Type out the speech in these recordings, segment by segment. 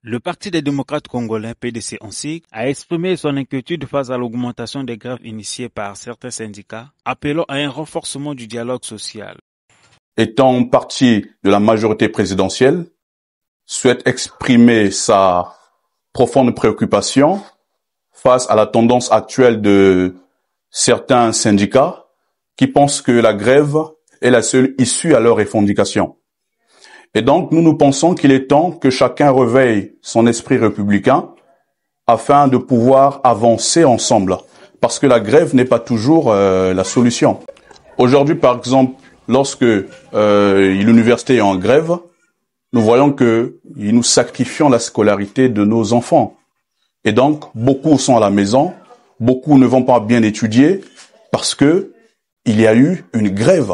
Le Parti des démocrates congolais, PDC en sigle, a exprimé son inquiétude face à l'augmentation des grèves initiées par certains syndicats, appelant à un renforcement du dialogue social. Étant parti de la majorité présidentielle, souhaite exprimer sa profonde préoccupation face à la tendance actuelle de certains syndicats qui pensent que la grève est la seule issue à leurs revendications. Et donc, nous pensons qu'il est temps que chacun réveille son esprit républicain afin de pouvoir avancer ensemble. Parce que la grève n'est pas toujours la solution. Aujourd'hui, par exemple, lorsque l'université est en grève, nous voyons que nous sacrifions la scolarité de nos enfants. Et donc, beaucoup sont à la maison, beaucoup ne vont pas bien étudier parce que il y a eu une grève.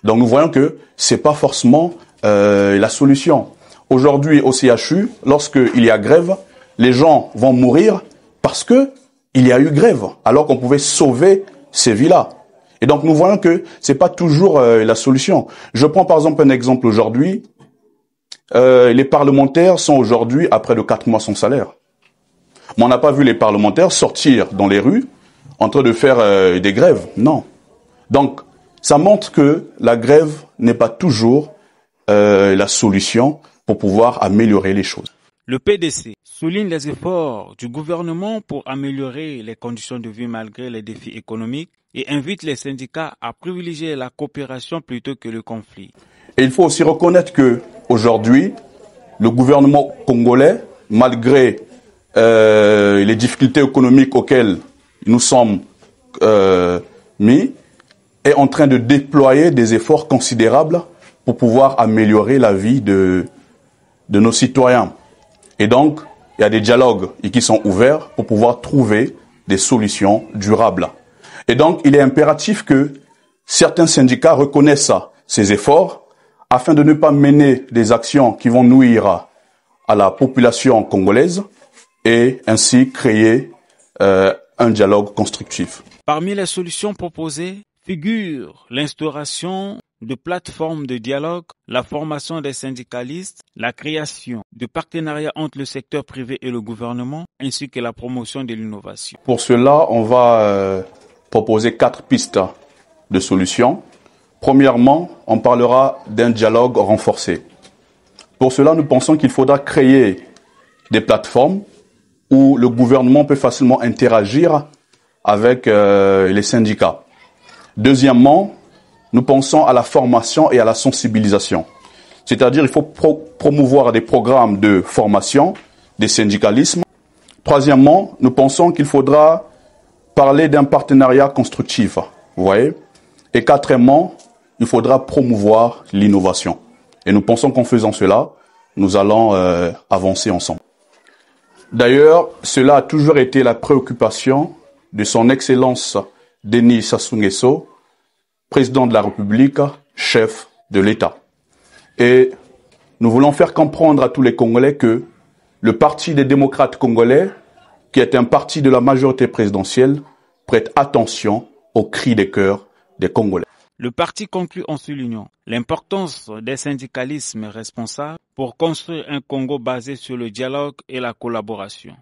Donc, nous voyons que c'est pas forcément la solution. Aujourd'hui, au CHU, lorsqu'il y a grève, les gens vont mourir parce que il y a eu grève, alors qu'on pouvait sauver ces vies-là. Et donc, nous voyons que c'est pas toujours la solution. Je prends par exemple un exemple aujourd'hui. Les parlementaires sont aujourd'hui à près de 4 mois sans salaire. Mais on n'a pas vu les parlementaires sortir dans les rues en train de faire des grèves. Non. Donc, ça montre que la grève n'est pas toujours la solution pour pouvoir améliorer les choses. Le PDC souligne les efforts du gouvernement pour améliorer les conditions de vie malgré les défis économiques et invite les syndicats à privilégier la coopération plutôt que le conflit. Et il faut aussi reconnaître que aujourd'hui, le gouvernement congolais, malgré les difficultés économiques auxquelles nous sommes mis, est en train de déployer des efforts considérables pour pouvoir améliorer la vie de nos citoyens. Et donc, il y a des dialogues qui sont ouverts pour pouvoir trouver des solutions durables. Et donc, il est impératif que certains syndicats reconnaissent ces efforts afin de ne pas mener des actions qui vont nuire à la population congolaise et ainsi créer un dialogue constructif. Parmi les solutions proposées figurent l'instauration de plateformes de dialogue, la formation des syndicalistes, la création de partenariats entre le secteur privé et le gouvernement, ainsi que la promotion de l'innovation. Pour cela, on va proposer 4 pistes de solutions. Premièrement, on parlera d'un dialogue renforcé. Pour cela, nous pensons qu'il faudra créer des plateformes où le gouvernement peut facilement interagir avec les syndicats. Deuxièmement, nous pensons à la formation et à la sensibilisation. C'est-à-dire qu'il faut promouvoir des programmes de formation, des syndicalismes. Troisièmement, nous pensons qu'il faudra parler d'un partenariat constructif. Vous voyez ? Et quatrièmement, il faudra promouvoir l'innovation. Et nous pensons qu'en faisant cela, nous allons avancer ensemble. D'ailleurs, cela a toujours été la préoccupation de son Excellence Denis Sassou Nguesso, président de la République, chef de l'État. Et nous voulons faire comprendre à tous les Congolais que le Parti des démocrates congolais, qui est un parti de la majorité présidentielle, prête attention aux cris des cœurs des Congolais. Le parti conclut en soulignant l'importance des syndicalismes responsables pour construire un Congo basé sur le dialogue et la collaboration.